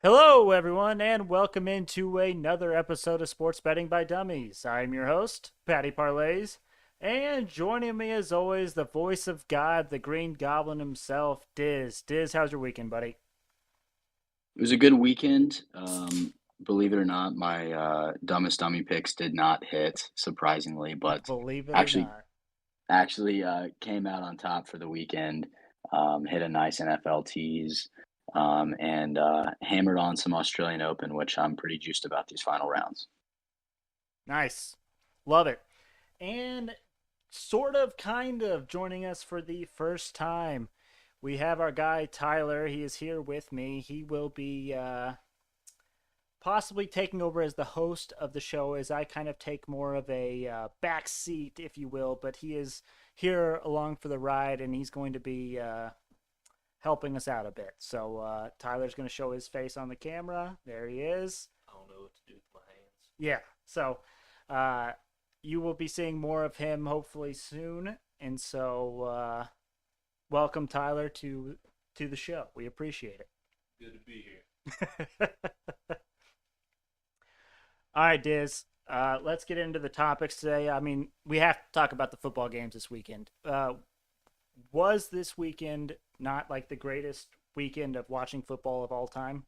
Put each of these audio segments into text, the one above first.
Hello, everyone, and welcome into another episode of Sports Betting by Dummies. I'm your host, Patty Parlays, and joining me as always, the voice of God, the Green Goblin himself, Diz. Diz, how's your weekend, buddy? It was a good weekend. Believe it or not, my dumbest dummy picks did not hit, surprisingly, but Believe it or actually not. actually came out on top for the weekend. Hit a nice NFL tease, and hammered on some Australian Open, which I'm pretty juiced about these final rounds. Nice. Love it. And sort of, kind of joining us for the first time, we have our guy Tyler. He is here with me. He will be possibly taking over as the host of the show as I kind of take more of a back seat, if you will. But he is here along for the ride, and he's going to be helping us out a bit. So Tyler's going to show his face on the camera. There he is. I don't know what to do with my hands. Yeah. So uh, you will be seeing more of him hopefully soon. And so welcome, Tyler, to the show. We appreciate it. Good to be here. All right, Diz. Let's get into the topics today. I mean, we have to talk about the football games this weekend. Was this weekend not like the greatest weekend of watching football of all time?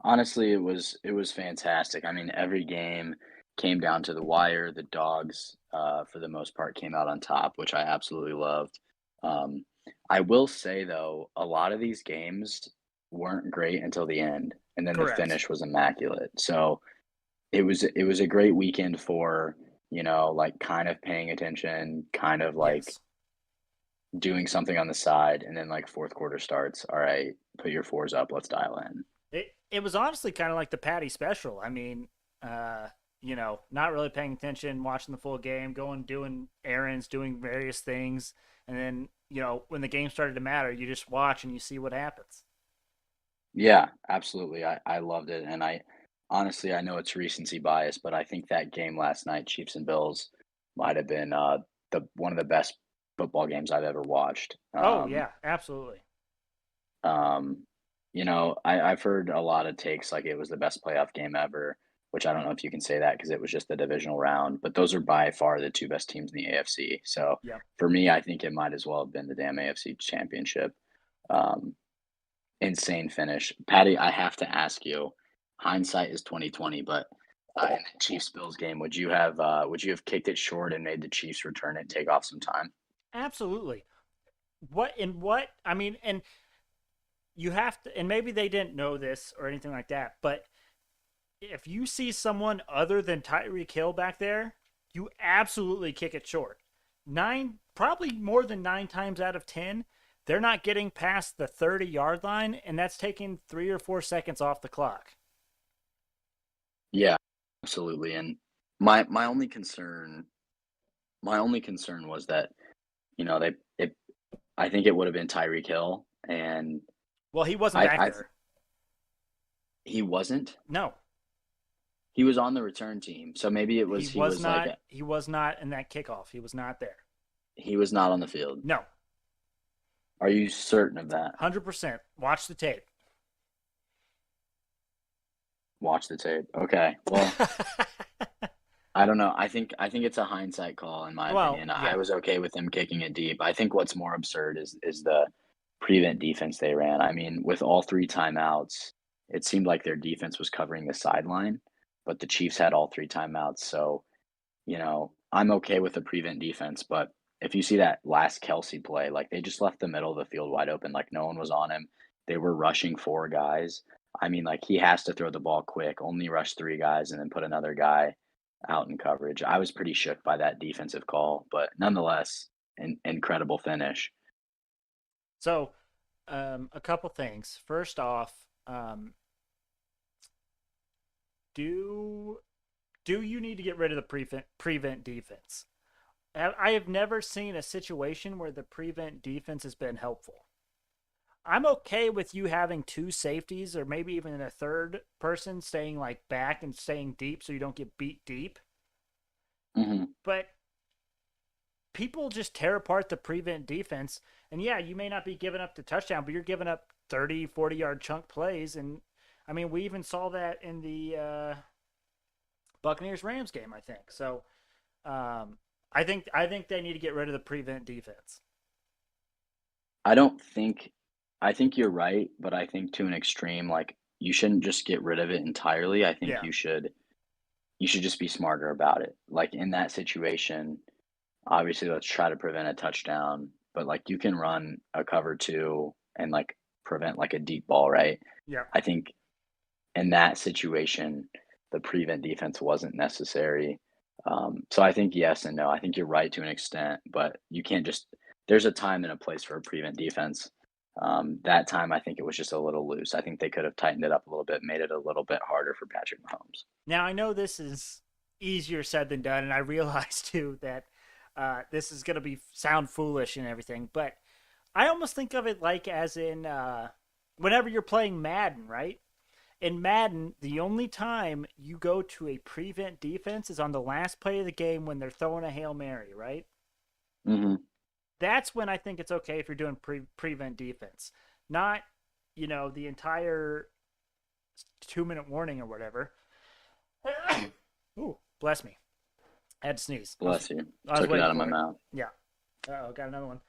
Honestly, it was fantastic. I mean, every game came down to the wire. The dogs, for the most part, came out on top, which I absolutely loved. Um, I will say though, a lot of these games weren't great until the end, and then the Correct. finish was immaculate. So it was a great weekend for, like kind of paying attention, kind of like Yes. doing something on the side, and then like fourth quarter starts. All right, put your fours up, let's dial in. It was honestly kind of like the Patty special. I mean, not really paying attention, watching the full game, going doing errands, doing various things, and then when the game started to matter, you just watch and you see what happens. Yeah, absolutely. I loved it. And I honestly, I know it's recency bias, but I think that game last night, Chiefs and Bills, might have been the one of the best football games I've ever watched. Oh yeah, absolutely. Um, I've heard a lot of takes like it was the best playoff game ever, which I don't know if you can say that because it was just the divisional round, but those are by far the two best teams in the AFC. So Yep. for me, I think it might as well have been the damn AFC championship. Um, Insane finish. Patty, I have to ask you, hindsight is 2020, but in the Chiefs Bills game, would you have kicked it short and made the Chiefs return it, take off some time? Absolutely. What I mean, and you have to, and maybe they didn't know this or anything like that, but if you see someone other than Tyreek Hill back there, you absolutely kick it short. Probably more than 9 times out of 10, they're not getting past the 30-yard line, and that's taking 3 or 4 seconds off the clock. Yeah, absolutely. And my only concern was that, they it I think it would have been Tyreek Hill, and Well, he wasn't back I there. he wasn't. No, He was on the return team, so maybe he was like He was not in that kickoff. He was not there. he was not on the field. No, Are you certain of that? 100%. Watch the tape. Watch the tape. Okay. Well, I don't know. I think it's a hindsight call in my Well, opinion. I yeah. was okay with him kicking it deep. I think what's more absurd is the prevent defense they ran. I mean, with all three timeouts, it seemed like their defense was covering the sideline, but the Chiefs had all three timeouts. So, I'm okay with the prevent defense, but if you see that last Kelsey play, like they just left the middle of the field wide open, like no one was on him. They were rushing four guys. I mean, like he has to throw the ball quick, only rush three guys and then put another guy out in coverage. I was pretty shook by that defensive call, but nonetheless, an incredible finish. So, a couple things. First off, do do you need to get rid of the prevent defense? I have never seen a situation where the prevent defense has been helpful. I'm okay with you having two safeties or maybe even a third person staying like back and staying deep so you don't get beat deep. Hmm. But people just tear apart the prevent defense. And yeah, you may not be giving up the touchdown, but you're giving up 30, 40-yard chunk plays. And I mean, we even saw that in the Buccaneers Rams game, I think. So I think they need to get rid of the prevent defense. I don't think I think you're right, but I think to an extreme, like you shouldn't just get rid of it entirely. I think Yeah. you should just be smarter about it. Like in that situation, obviously let's try to prevent a touchdown, but like you can run a cover two and like prevent like a deep ball, right? Yeah. I think in that situation, the prevent defense wasn't necessary. So I think yes and no. I think you're right to an extent, but you can't just. There's a time and a place for a prevent defense. That time, I think it was just a little loose. I think they could have tightened it up a little bit, made it a little bit harder for Patrick Mahomes. Now I know this is easier said than done, and I realize too that this is going to be sound foolish and everything, but I almost think of it like as in whenever you're playing Madden, right? In Madden, the only time you go to a prevent defense is on the last play of the game when they're throwing a Hail Mary, right? Hmm. That's when I think it's okay if you're doing prevent defense, not the entire 2 minute warning or whatever. Ooh, bless me. I had to sneeze. Bless you. I was Took it waiting out of my for it. mouth. Yeah. Oh, got another one.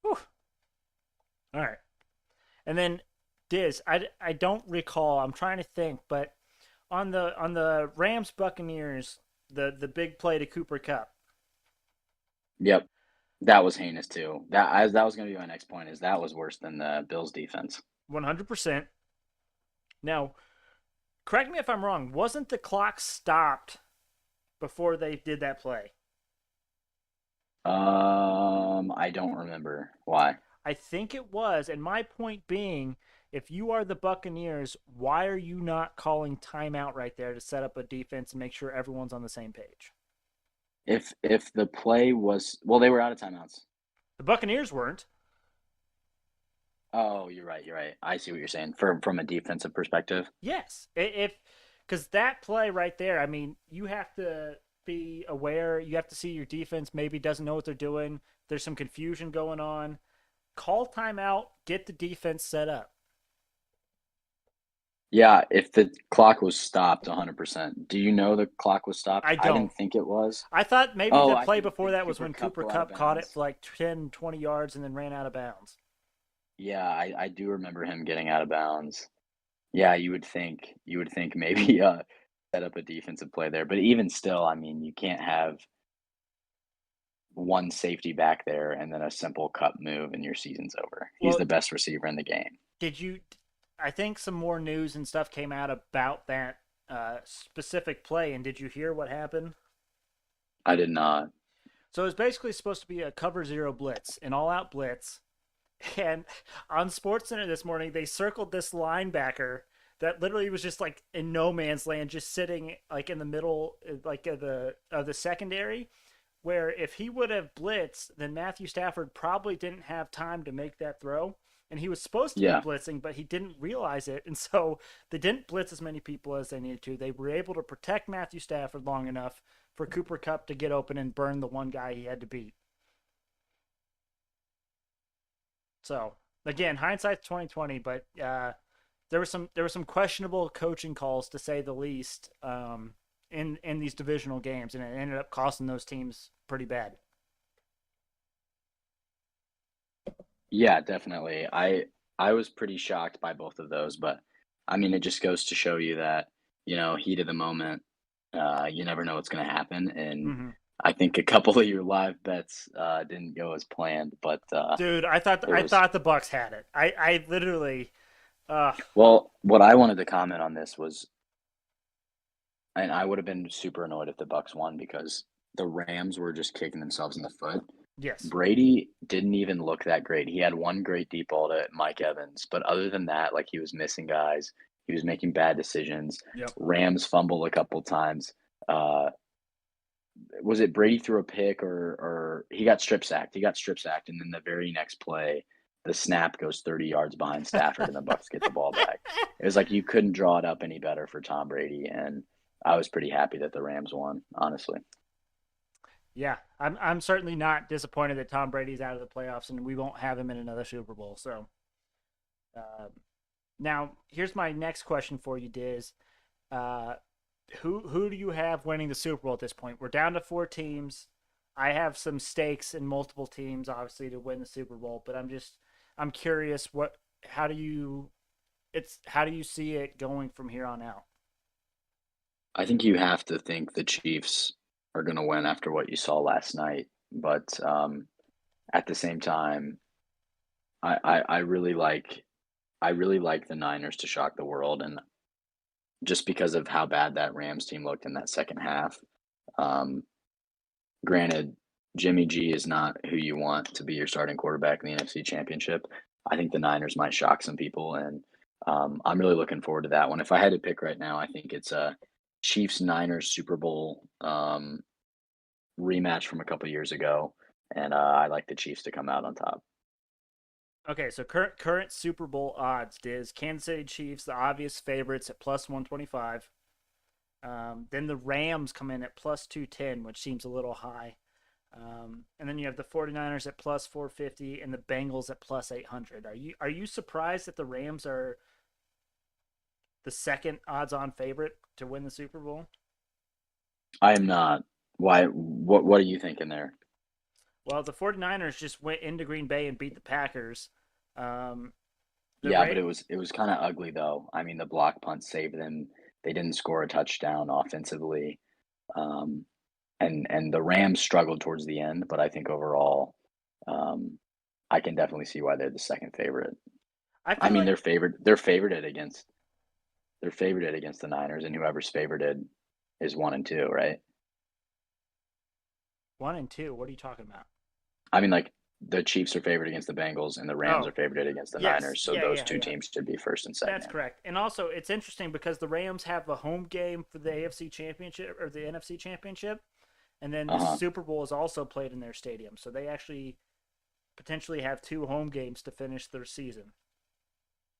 Whew. All right. And then Diz, I don't recall. I'm trying to think, but on the Rams Buccaneers, the big play to Cooper Cup. Yep, that was heinous too. That was going to be my next point. Is that was worse than the Bills defense? 100%. Now, correct me if I'm wrong. Wasn't the clock stopped before they did that play? I don't remember why. I think it was, and my point being, if you are the Buccaneers, why are you not calling timeout right there to set up a defense and make sure everyone's on the same page? If the play was well, they were out of timeouts. The Buccaneers weren't. Oh, you're right. You're right. I see what you're saying. From a defensive perspective. Yes, if because that play right there, I mean, you have to be aware. You have to see your defense maybe doesn't know what they're doing. There's some confusion going on. Call timeout. Get the defense set up. Yeah, if the clock was stopped 100%. Do you know the clock was stopped? I I don't. didn't think it was. I thought maybe Oh, the I play before think that was Cooper when Kupp Cooper go out of Cup caught it bounds. for like 10, 20 yards and then ran out of bounds. Yeah, I do remember him getting out of bounds. Yeah, you would think maybe set up a defensive play there. But even still, I mean, you can't have one safety back there and then a simple cut move and your season's over. He's Well, the best receiver in the game. did you? I think some more news and stuff came out about that specific play, and did you hear what happened? I did not. So it was basically supposed to be a cover zero blitz, an all out blitz. And on SportsCenter this morning, they circled this linebacker that literally was just like in no man's land, just sitting like in the middle, like of the secondary. Where if he would have blitzed, then Matthew Stafford probably didn't have time to make that throw. And he was supposed to be Yeah. blitzing, but he didn't realize it. And so they didn't blitz as many people as they needed to. They were able to protect Matthew Stafford long enough for Cooper Cup to get open and burn the one guy he had to beat. So again, hindsight's 2020, but there were some questionable coaching calls to say the least in these divisional games, and it ended up costing those teams pretty bad. Yeah, definitely. I was pretty shocked by both of those, but I mean, it just goes to show you that, heat of the moment, you never know what's going to happen. And Mm-hmm. I think a couple of your live bets didn't go as planned, but Dude, I thought it I was thought the Bucks had it. I literally, uh, well, what I wanted to comment on this was, and I would have been super annoyed if the Bucks won because the Rams were just kicking themselves in the foot. yes, Brady didn't even look that great. He had one great deep ball to Mike Evans, but other than that, like he was missing guys. He was making bad decisions. yep, Rams fumble a couple times. Uh, was it Brady threw a pick or he got strip sacked? He got strip sacked, and then the very next play, the snap goes 30 yards behind Stafford, and the Bucks get the ball back. It was like you couldn't draw it up any better for Tom Brady, and I was pretty happy that the Rams won, honestly. yeah. I'm certainly not disappointed that Tom Brady's out of the playoffs and we won't have him in another Super Bowl. So Um, Now, here's my next question for you, Diz. Uh, who do you have winning the Super Bowl at this point? We're down to 4 teams. I have some stakes in multiple teams, obviously, to win the Super Bowl, but I'm curious how do you how do you see it going from here on out? I think you have to think the Chiefs are going to win after what you saw last night, but at the same time, I really like the Niners to shock the world, and just because of how bad that Rams team looked in that second half. Um, Granted, Jimmy G is not who you want to be your starting quarterback in the NFC Championship. I think the Niners might shock some people, and I'm really looking forward to that one. If I had to pick right now, I think it's a Chiefs Niners Super Bowl rematch from a couple years ago, and I like the Chiefs to come out on top. Okay, so current Super Bowl odds, Diz. Kansas City Chiefs, the obvious favorites at plus 125. Then the Rams come in at plus 210, which seems a little high. And then you have the 49ers at plus 450 and the Bengals at plus 800. Are you surprised that the Rams are the second odds-on favorite to win the Super Bowl? I am not. Why? What are you thinking there? Well, the 49ers just went into Green Bay and beat the Packers. Um, the Yeah, but Ra- it was kind of ugly though. I mean, the block punt saved them. They didn't score a touchdown offensively. Um, and the Rams struggled towards the end, but I think overall, um, I can definitely see why they're the second favorite. I I feel mean, like they're favored against the Niners, and whoever's favored is 1 and 2, right? 1 and 2. What are you talking about? I mean, like the Chiefs are favored against the Bengals, and the Rams are Oh, favored against the yes, Niners. So yeah, those yeah, two yeah. teams should be first and That's second. correct. And also, it's interesting because the Rams have a home game for the AFC Championship or the NFC Championship, and then Uh the huh. Super Bowl is also played in their stadium. So they actually potentially have 2 home games to finish their season.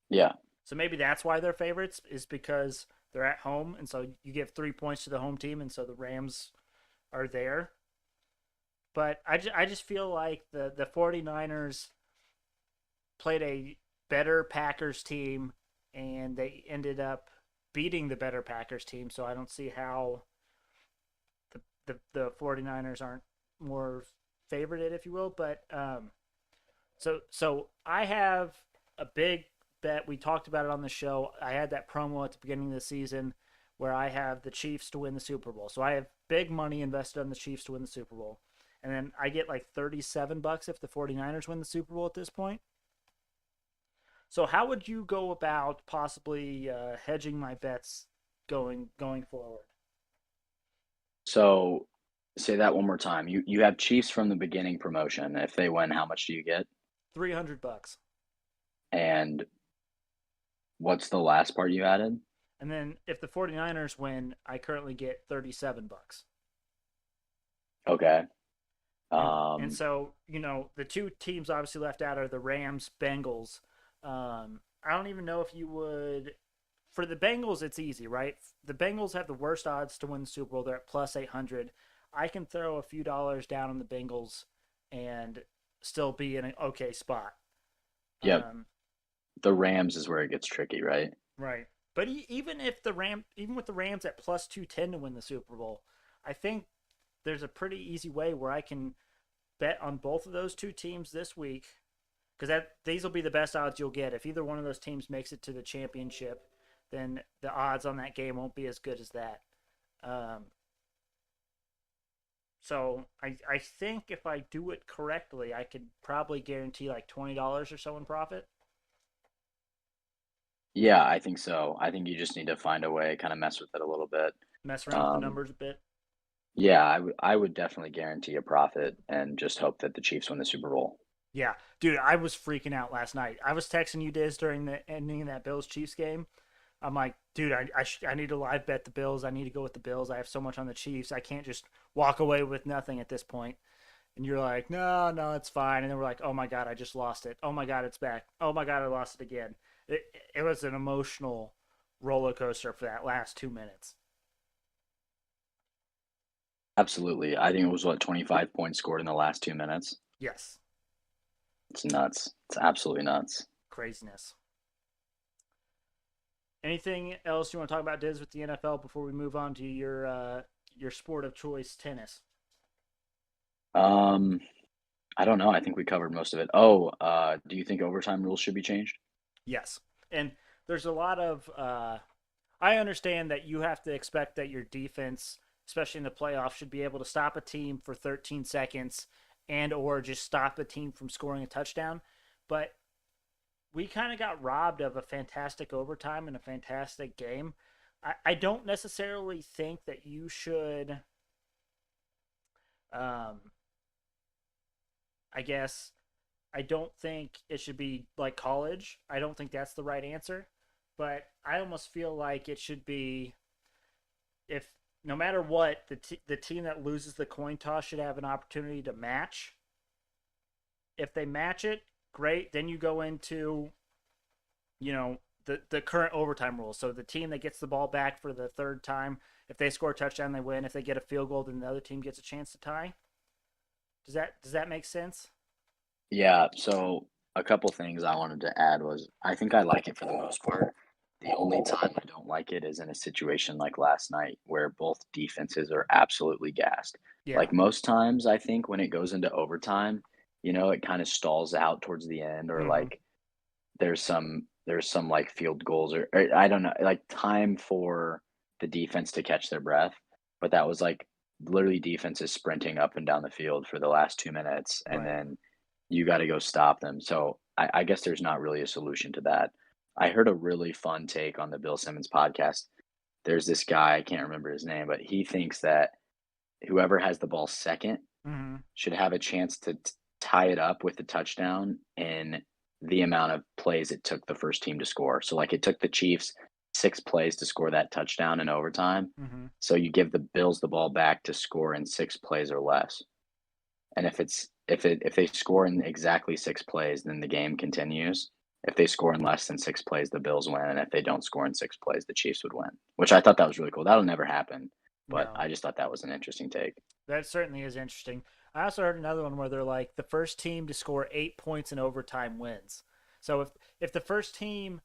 Yeah. So maybe that's why they're favorites is because they're at home, and so you give 3 points to the home team, and so the Rams are there. But I just feel like the 49ers played a better Packers team, and they ended up beating the better Packers team. So I don't see how the 49ers aren't more favorited, if you will. But so I have a big bet. We talked about it on the show. I had that promo at the beginning of the season where I have the Chiefs to win the Super Bowl. So I have big money invested on the Chiefs to win the Super Bowl. And then I get like $37 if the 49ers win the Super Bowl at this point. So how would you go about possibly hedging my bets going forward? So say that one more time. You have Chiefs from the beginning promotion. If they win, how much do you get? $300. And what's the last part you added? And then if the 49ers win, I currently get $37. Okay. And Um, so, the two teams obviously left out are the Rams, Bengals. I don't even know if you would for the Bengals it's easy, right? The Bengals have the worst odds to win the Super Bowl. They're at plus 800. I can throw a few dollars down on the Bengals and still be in an okay spot. yep. Um, The Rams is where it gets tricky, right? right. But even with the Rams at plus 210 to win the Super Bowl, I think there's a pretty easy way where I can bet on both of those two teams this week because that these will be the best odds you'll get. If either one of those teams makes it to the championship, then the odds on that game won't be as good as that. Um, so I think if I do it correctly, I could probably guarantee like $20 or so in profit. Yeah, I think so. I think you just need to find a way, kind of mess with it a little bit. Mess around with the Um, numbers a bit. yeah, I would definitely guarantee a profit and just hope that the Chiefs win the Super Bowl. Yeah, dude, I was freaking out last night. I was texting you, Diz, during the ending of that Bills Chiefs game. I'm like, dude, I need to live bet the Bills. I need to go with the Bills. I have so much on the Chiefs. I can't just walk away with nothing at this point. And you're like, no, no, it's fine. And then we're like, oh my God, I just lost it. Oh my God, it's back. Oh my God, I lost it again. It was an emotional roller coaster for that last 2 minutes. Absolutely. I think it was what 25 points scored in the last 2 minutes. Yes, It's nuts. It's absolutely nuts. craziness. Anything else you want to talk about, Diz, with the NFL before we move on to your sport of choice, tennis? Um, I don't know. I think we covered most of it. Oh, do you think overtime rules should be changed? Yes, and there's a lot of. I understand that you have to expect that your defense, especially in the playoffs, should be able to stop a team for 13 seconds and or just stop a team from scoring a touchdown, but we kind of got robbed of a fantastic overtime and a fantastic game. I don't necessarily think that you should, um, I guess, I don't think it should be like college. I don't think that's the right answer. But I almost feel like it should be if no matter what, the team that loses the coin toss should have an opportunity to match. If they match it, great. Then you go into the current overtime rules. So the team that gets the ball back for the third time, if they score a touchdown, they win. If they get a field goal, then the other team gets a chance to tie. Does that make sense? Yeah, so a couple things I wanted to add was I think I like it for the most part. The only time I don't like it is in a situation like last night where both defenses are absolutely gassed. Yeah. Like most times, I think when it goes into overtime, it kind of stalls out towards the end, or Mm-hmm. like there's some like field goals, or I don't know, like time for the defense to catch their breath. But that was like literally defenses sprinting up and down the field for the last 2 minutes, and Right. then you got to go stop them. So I guess there's not really a solution to that. I heard a really fun take on the Bill Simmons podcast. There's this guy, I can't remember his name, but he thinks that whoever has the ball second Mm-hmm. should have a chance to tie it up with the touchdown in the amount of plays it took the first team to score. So, like, it took the Chiefs 6 plays to score that touchdown in overtime. Mm-hmm. So you give the Bills the ball back to score in 6 plays or less. And if they score in exactly 6 plays, then the game continues. If they score in less than 6 plays, the Bills win, and if they don't score in 6 plays, the Chiefs would win. Which I thought that was really cool. That'll never happen, but No. I just thought that was an interesting take. That certainly is interesting. I also heard another one where they're like the first team to score 8 points in overtime wins. So if the first team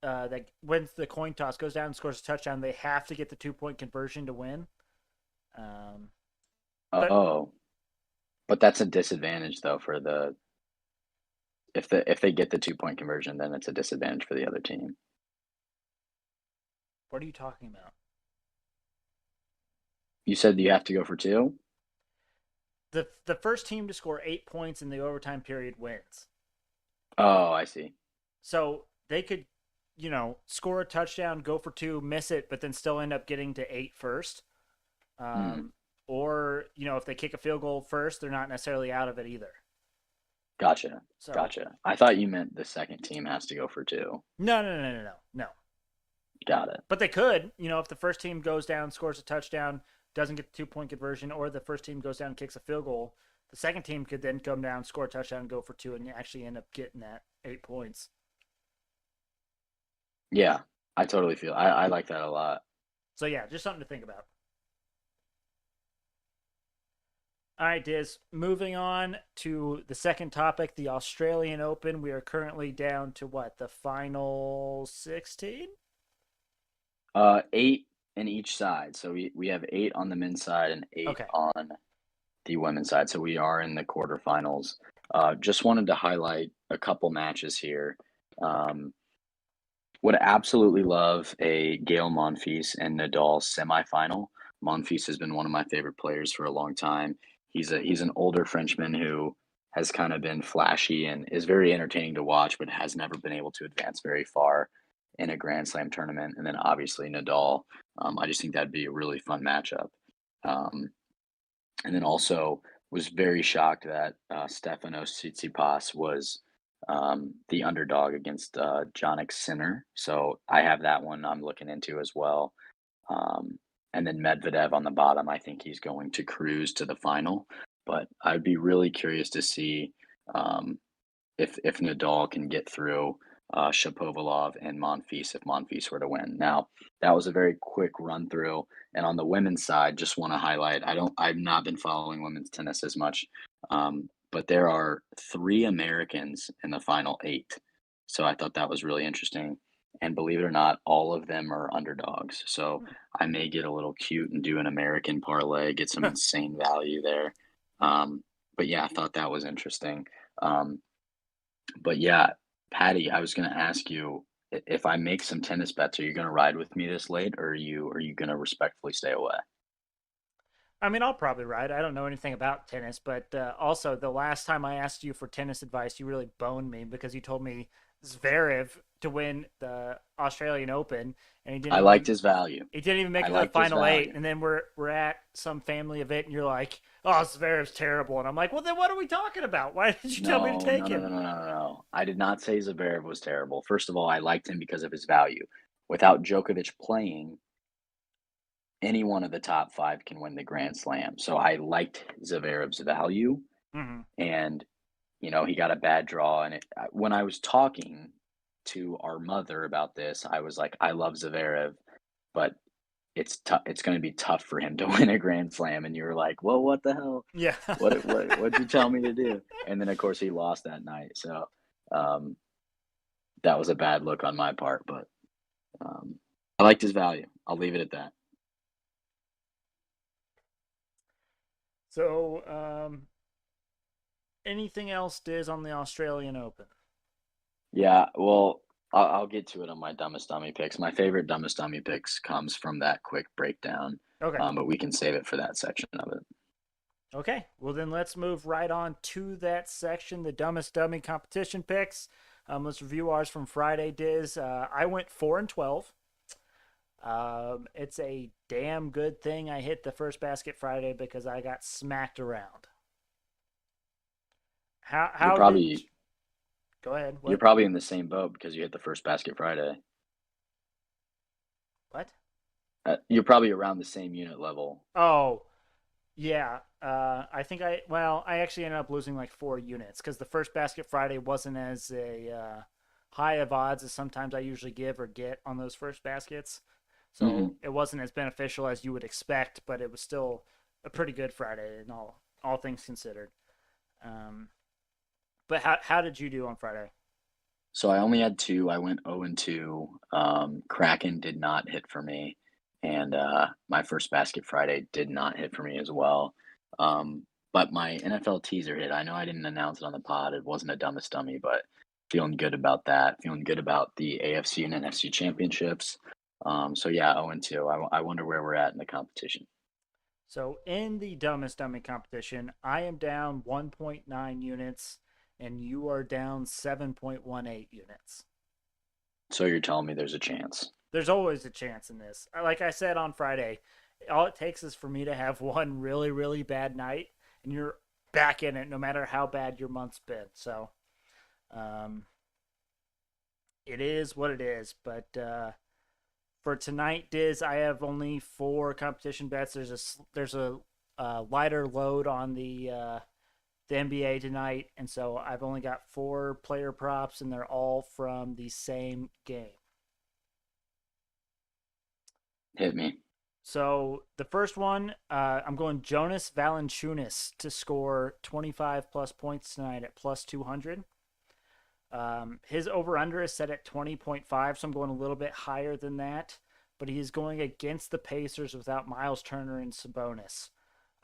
that wins the coin toss goes down and scores a touchdown, they have to get the 2 point conversion to win. Um, but Oh, but that's a disadvantage though for the if they get the 2 point conversion, then it's a disadvantage for the other team. what are you talking about? You said you have to go for two? The first team to score 8 points in the overtime period wins. Oh, I see. So they could, score a touchdown, go for two, miss it, but then still end up getting to eight first. Hmm. Or if they kick a field goal first, they're not necessarily out of it either. Gotcha. So Gotcha. I thought you meant the second team has to go for two. no, no, no, no, no, no. Got it. But they could, if the first team goes down, scores a touchdown, doesn't get the 2 point conversion, or the first team goes down and kicks a field goal, the second team could then come down, score a touchdown, go for two, and actually end up getting that 8 points. Yeah, I totally feel I like that a lot. So yeah, just something to think about. All right, Diz. Moving on to the second topic, the Australian Open. We are currently down to what, the final 16? Eight in each side. So we have eight on the men's side and eight Okay. on the women's side. So we are in the quarterfinals. Just wanted to highlight a couple matches here. Um, would absolutely love a Gail Monfils and Nadal semifinal. Monfils has been one of my favorite players for a long time. He's an older Frenchman who has kind of been flashy and is very entertaining to watch, but has never been able to advance very far in a Grand Slam tournament. And then obviously Nadal. I just think that'd be a really fun matchup. Um, and then also was very shocked that Stefanos Tsitsipas was the underdog against Jannik Sinner. So I have that one I'm looking into as well. Um, and then Medvedev on the bottom, I think he's going to cruise to the final. But I'd be really curious to see um, if Nadal can get through Shapovalov and Monfils if Monfils were to win. Now that was a very quick run through, and on the women's side, just want to highlight I've not been following women's tennis as much, but there are three Americans in the final eight, so I thought that was really interesting. and believe it or not, all of them are underdogs. So Hmm. I may get a little cute and do an American parlay, get some insane value there. Um, but yeah, I thought that was interesting. Um, but yeah, Patty, I was going to ask you if I make some tennis bets, are you going to ride with me this late, or are you going to respectfully stay away? I mean, I'll probably ride. I don't know anything about tennis, but also the last time I asked you for tennis advice, you really boned me because you told me Zverev to win the Australian Open, and I liked his value. he didn't even make I it to the liked his final eight. value. And then we're at some family event, and you're like, "Oh, Zverev's terrible," and I'm like, "Well, then what are we talking about? Why did you tell me to No, take no, no, him?" no, no, no, no. I did not say Zverev was terrible. First of all, I liked him because of his value. Without Djokovic playing, any one of the top five can win the Grand Slam. So I liked Zverev's value, Hmm. and he got a bad draw. And when I was talking to our mother about this, I was like, I love Zverev, but it's tough. It's going to be tough for him to win a Grand Slam. And you were like, well, what the hell? Yeah. What'd you tell me to do? And then of course he lost that night. So um, that was a bad look on my part, but um, I liked his value. I'll leave it at that. So, anything else, Diz, on the Australian Open? Yeah, well, I'll get to it on my dumbest dummy picks. My favorite dumbest dummy picks comes from that quick breakdown, Okay. but we can save it for that section of it. Okay. Well, then let's move right on to that section, the dumbest dummy competition picks. Let's review ours from Friday, Diz. I went 4-12. It's a damn good thing I hit the first basket Friday because I got smacked around. How You're how did probably Go ahead. you're What? probably in the same boat because you hit the first basket Friday. What? You're probably around the same unit level. Oh, yeah. I actually ended up losing like 4 units because the first basket Friday wasn't as a high of odds as sometimes I usually give or get on those first baskets. So Hmm. it wasn't as beneficial as you would expect, but it was still a pretty good Friday in all things considered. Um, but how did you do on Friday? So I only had two. I went 0 and 2. Kraken did not hit for me, and my first basket Friday did not hit for me as well. But my NFL teaser hit. I know I didn't announce it on the pod. It wasn't a dumbest dummy, but feeling good about that. Feeling good about the AFC and NFC championships. So yeah, 0 and 2. I wonder where we're at in the competition. So in the dumbest dummy competition, I am down 1.9 units and you are down 7.18 units. So you're telling me there's a chance. There's always a chance in this. Like I said on Friday, all it takes is for me to have one really, really bad night and you're back in it no matter how bad your month's been. So um, it is what it is. But for tonight, Diz, I have only 4 competition bets. There's a lighter load on the NBA tonight, and so I've only got 4 player props, and they're all from the same game. Hit me. So the first one, I'm going Jonas Valanciunas to score 25 plus points tonight at plus 200. His over under is set at 20.5, so I'm going a little bit higher than that. But he is going against the Pacers without Miles Turner and Sabonis.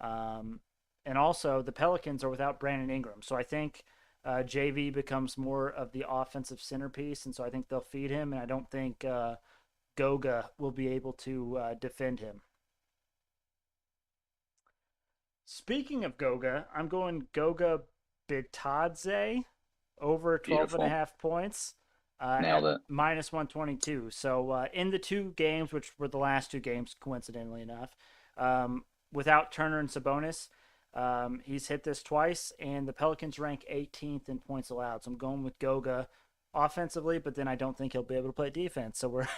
Um, and also, the Pelicans are without Brandon Ingram. So I think JV becomes more of the offensive centerpiece. And so I think they'll feed him. And I don't think Goga will be able to defend him. Speaking of Goga, I'm going Goga Bitadze over 12 and a Beautiful. half points Nailed at it. minus 122. So in the 2 games, which were the last 2 games, coincidentally enough, without Turner and Sabonis, he's hit this twice, and the Pelicans rank 18th in points allowed. So I'm going with Goga offensively, but then I don't think he'll be able to play defense. So we're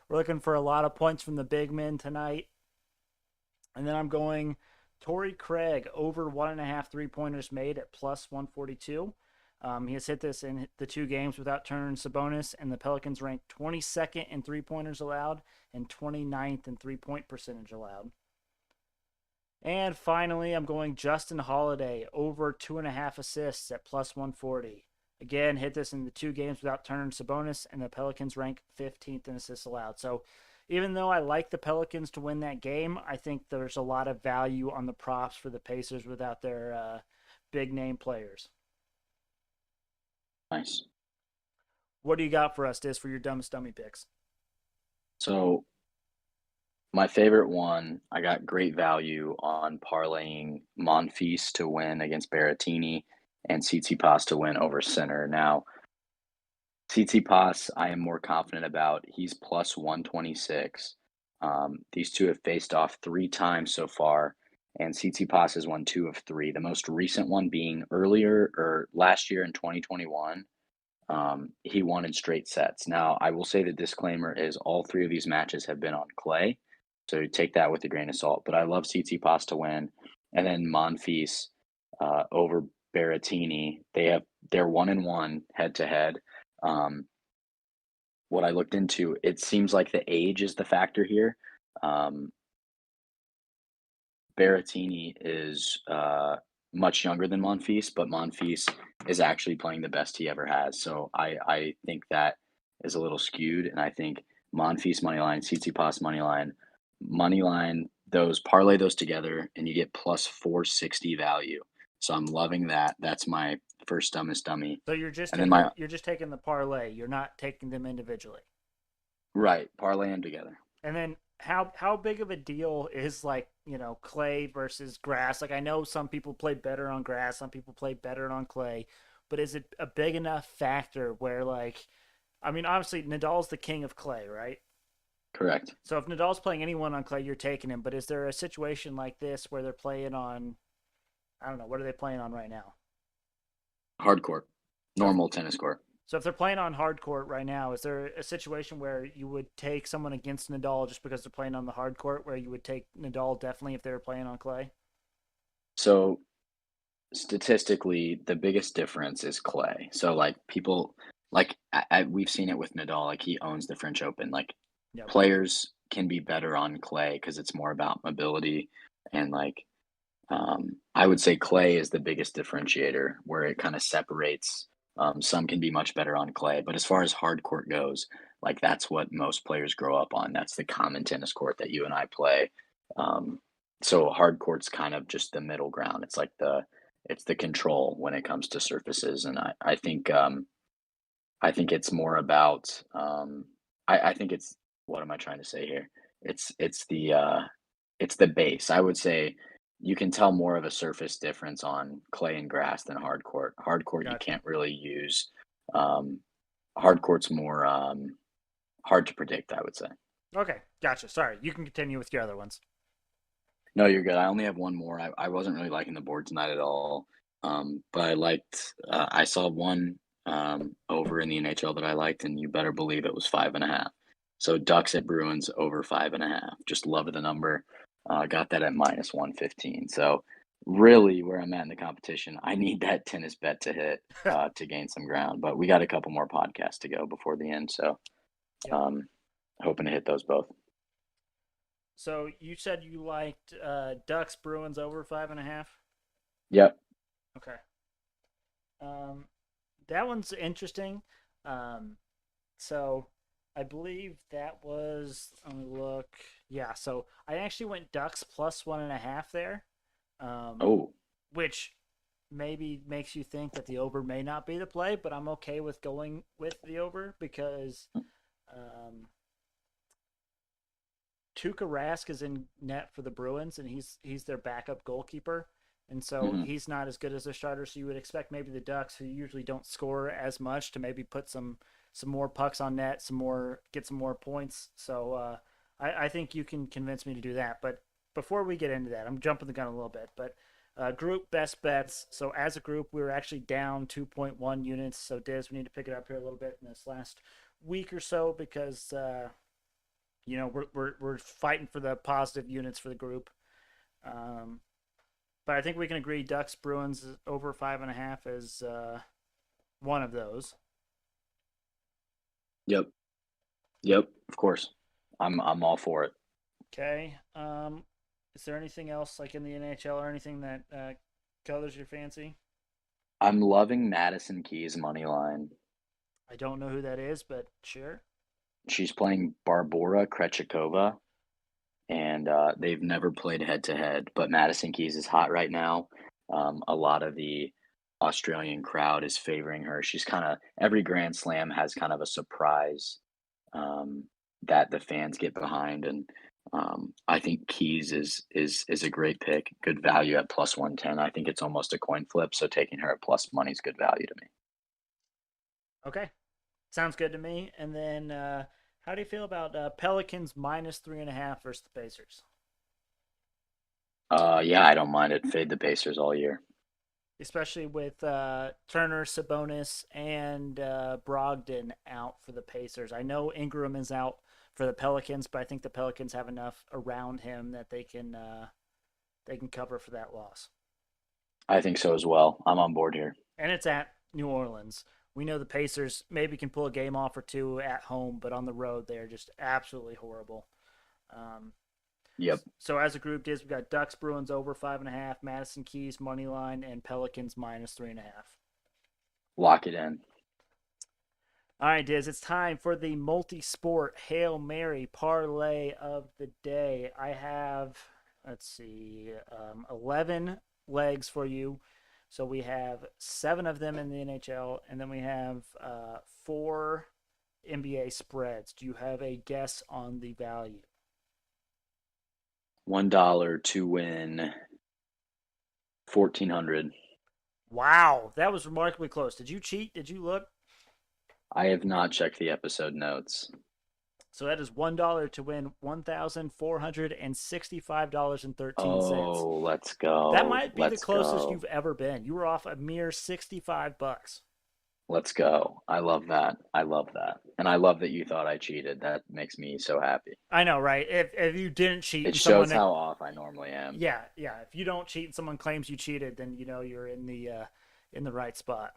looking for a lot of points from the big men tonight. And then I'm going Torrey Craig over 1.5 3 pointers made at plus 142. He has hit this in the 2 games without Turner and Sabonis, and the Pelicans rank 22nd in 3 pointers allowed and 29th in 3 point percentage allowed. And finally, I'm going Justin Holiday over 2.5 assists at plus 140. Again, hit this in the 2 games without Turner and Sabonis, and the Pelicans rank 15th in assists allowed. So even though I like the Pelicans to win that game, I think there's a lot of value on the props for the Pacers without their big name players. Nice. What do you got for us, Diz, for your dumbest dummy picks? So my favorite one, I got great value on parlaying Monfils to win against Berrettini and Tsitsipas to win over Sinner. Now, Tsitsipas, I am more confident about. He's plus 126. These two have faced off 3 times so far, and Tsitsipas has won 2 of 3. The most recent one being earlier or last year in 2021. He won in straight sets. Now, I will say the disclaimer is all 3 of these matches have been on clay, so take that with a grain of salt. But I love Tsitsipas to win, and then Monfils over Berrettini. They're 1-1 head to head. What I looked into, it seems like the age is the factor here. Um, Berrettini is much younger than Monfils, but Monfils is actually playing the best he ever has. So I think that is a little skewed, and I think Monfils moneyline, Tsitsipas moneyline, those parlay those together, and you get plus 460 value. So I'm loving that. That's my first dumbest dummy. So you're just And then taking the parlay. You're not taking them individually. right, parlay them together. And then how big of a deal is, like, clay versus grass? Like, I know some people play better on grass, some people play better on clay, but is it a big enough factor where, like, I mean, obviously Nadal's the king of clay, right? Correct. So if Nadal's playing anyone on clay, you're taking him. But is there a situation like this where they're playing on, I don't know, what are they playing on right now? Hard court, So normal tennis court. So if they're playing on hard court right now, is there a situation where you would take someone against Nadal just because they're playing on the hard court, where you would take Nadal definitely if they were playing on clay? So statistically, the biggest difference is clay. So like people, like we've seen it with Nadal, like he owns the French Open. Like Yep. players can be better on clay because it's more about mobility and like I would say clay is the biggest differentiator where it kind of separates. Some can be much better on clay, but as far as hard court goes, like that's what most players grow up on. That's the common tennis court that you and I play. Um, so hard court's kind of just the middle ground. It's the control when it comes to surfaces, and I think it's more about I think it's what am I trying to say here? It's the base. I would say you can tell more of a surface difference on clay and grass than hard court. Hard court you Gotcha. can't really use. Um, Hard court's more hard to predict, I would say. Okay, gotcha. Sorry, you can continue with your other ones. No, you're good. I only have one more. I wasn't really liking the board tonight at all. But I liked I saw one over in the NHL that I liked, and you better believe it was 5.5. So Ducks at Bruins over 5.5. Just love the number. Got that at minus 115. So really where I'm at in the competition, I need that tennis bet to hit to gain some ground. But we got a couple more podcasts to go before the end. So Yep. um hoping to hit those both. So you said you liked Ducks Bruins over 5.5. Yep. Okay. Um, that one's interesting. Um, so I believe that was. Let me look. Yeah. So I actually went Ducks plus 1.5 there. Um, Oh, which maybe makes you think that the over may not be the play, but I'm okay with going with the over because um, Tuukka Rask is in net for the Bruins, and he's their backup goalkeeper, and so mhm. he's not as good as their starter. So you would expect maybe the Ducks, who usually don't score as much, to maybe put some more pucks on net, get some more points. So I think you can convince me to do that. But before we get into that, I'm jumping the gun a little bit, but. Group best bets. So as a group, we were actually down 2.1 units. So Diz, we need to pick it up here a little bit in this last week or so because we're fighting for the positive units for the group. Um, but I think we can agree Ducks Bruins over 5.5 is one of those. Yep. Yep, of course. I'm all for it. Okay. Is there anything else like in the NHL or anything that colors your fancy? I'm loving Madison Keys money line. I don't know who that is, but sure. She's playing Barbora Krejcikova, and they've never played head to head. But Madison Keys is hot right now. A lot of the Australian crowd is favoring her. She's kind of every Grand Slam has kind of a surprise um, that the fans get behind, and I think Keys is a great pick. Good value at +110. I think it's almost a coin flip, so taking her at plus money is good value to me. Okay. Sounds good to me. And then how do you feel about Pelicans -3.5 versus the Pacers? Yeah, I don't mind it. Fade the Pacers all year. Especially with Turner, Sabonis, and Brogdon out for the Pacers. I know Ingram is out for the Pelicans, but I think the Pelicans have enough around him that they can cover for that loss. I think so as well. I'm on board here. And it's at New Orleans. We know the Pacers maybe can pull a game off or two at home, but on the road they're just absolutely horrible. Um, Yep, so as a group, Diz, we've got Ducks, Bruins over 5.5, Madison Keys money line, and Pelicans -3.5. lock it in. All right, Diz, it's time for the multi-sport Hail Mary parlay of the day. I have, let's see, 11 legs for you. So we have 7 of them in the NHL, and then we have 4 NBA spreads. Do you have a guess on the value? $1 to win 1,400. Wow, that was remarkably close. Did you cheat? Did you look? I have not checked the episode notes. So that is $1 to win $1,465.13. Oh, let's go. That might be the Let's closest go. you've ever been. You were off a mere $65. Let's go. I love that. I love that. And I love that you thought I cheated. That makes me so happy. I know, right? If you didn't cheat, It and shows someone, how off I normally am. yeah, yeah. If you don't cheat and someone claims you cheated, then you know you're in the right spot.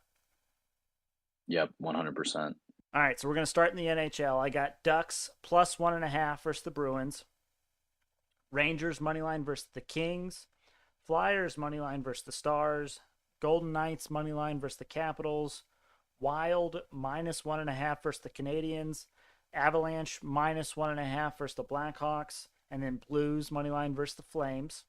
Yep, 100%. All right, so we're gonna start in the NHL. I got Ducks +1.5 versus the Bruins. Rangers moneyline versus the Kings. Flyers moneyline versus the Stars. Golden Knights moneyline versus the Capitals. Wild -1.5 versus the Canadians. Avalanche -1.5 versus the Blackhawks. And then Blues moneyline versus the Flames.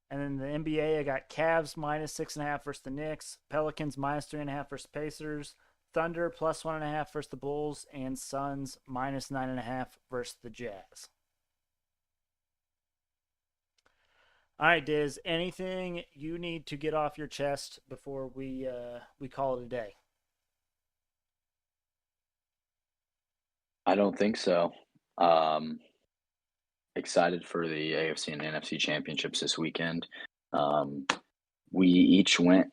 And then the NBA, I got Cavs -6.5 versus the Knicks. Pelicans -3.5 versus Pacers. Thunder +1.5 versus the Bulls. And Suns -9.5 versus the Jazz. All right, Diz. Anything you need to get off your chest before we call it a day? I don't think so. Um, Excited for the AFC and NFC championships this weekend. Um, we each went.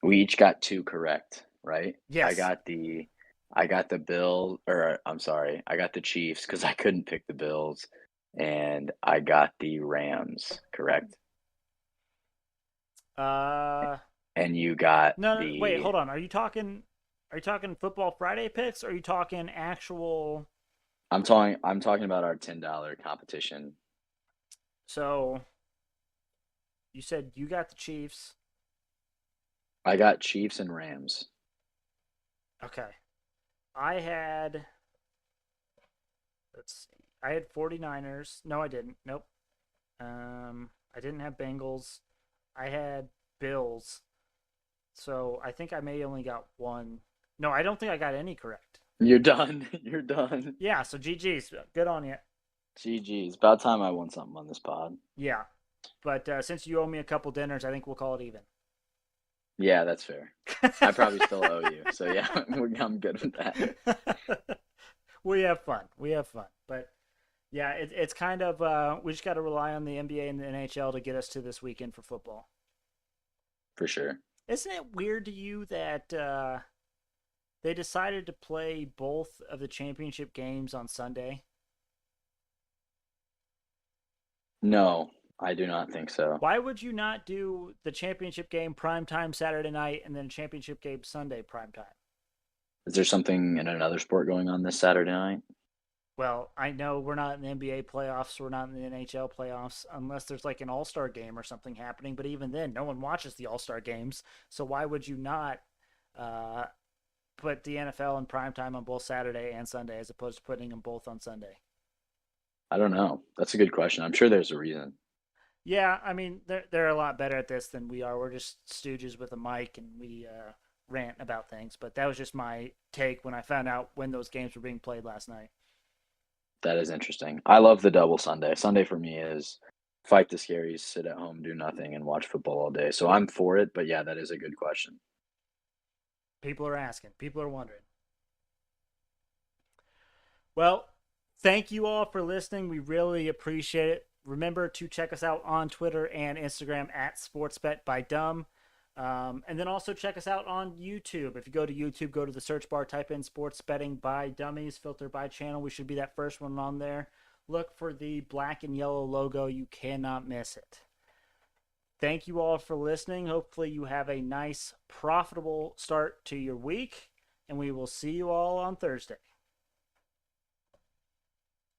We each got 2 correct, right? Yes. I got the Bill, or I'm sorry, I got the Chiefs because I couldn't pick the Bills, and I got the Rams correct. And you got No, wait, hold on. Are you talking Football Friday picks, or are you talking actual? I'm talking about our $10 competition. So you said you got the Chiefs. I got Chiefs and Rams. Okay. I had, let's see. I had 49ers. No, I didn't. Nope. I didn't have Bengals. I had Bills. So I think I may only got one. No, I don't think I got any correct. You're done. You're done. Yeah, so GG's. Good on you. GG's. About time I won something on this pod. Yeah. But since you owe me a couple dinners, I think we'll call it even. Yeah, that's fair. I probably still owe you. So yeah, I'm good with that. We have fun. But yeah, it's kind of we just got to rely on the NBA and the NHL to get us to this weekend for football. For sure. Isn't it weird to you that they decided to play both of the championship games on Sunday? No, I do not think so. Why would you not do the championship game primetime Saturday night and then championship game Sunday primetime? Is there something in another sport going on this Saturday night? Well, I know we're not in the NBA playoffs, we're not in the NHL playoffs, unless there's like an All Star game or something happening. But even then, no one watches the All Star games. So why would you not uh, put the NFL in prime time on both Saturday and Sunday as opposed to putting them both on Sunday? I don't know. That's a good question. I'm sure there's a reason. Yeah, I mean they're a lot better at this than we are. We're just stooges with a mic and we rant about things. But that was just my take when I found out when those games were being played last night. That is interesting. I love the double Sunday. Sunday for me is fight the scaries, sit at home, do nothing, and watch football all day. So I'm for it, but yeah, that is a good question. People are asking. People are wondering. Well, thank you all for listening. We really appreciate it. Remember to check us out on Twitter and Instagram at SportsBet by Dumb. And then also check us out on YouTube. If you go to YouTube, go to the search bar, type in Sports Betting by Dummies, filter by channel. We should be that first one on there. Look for the black and yellow logo. You cannot miss it. Thank you all for listening. Hopefully, you have a nice, profitable start to your week. And we will see you all on Thursday.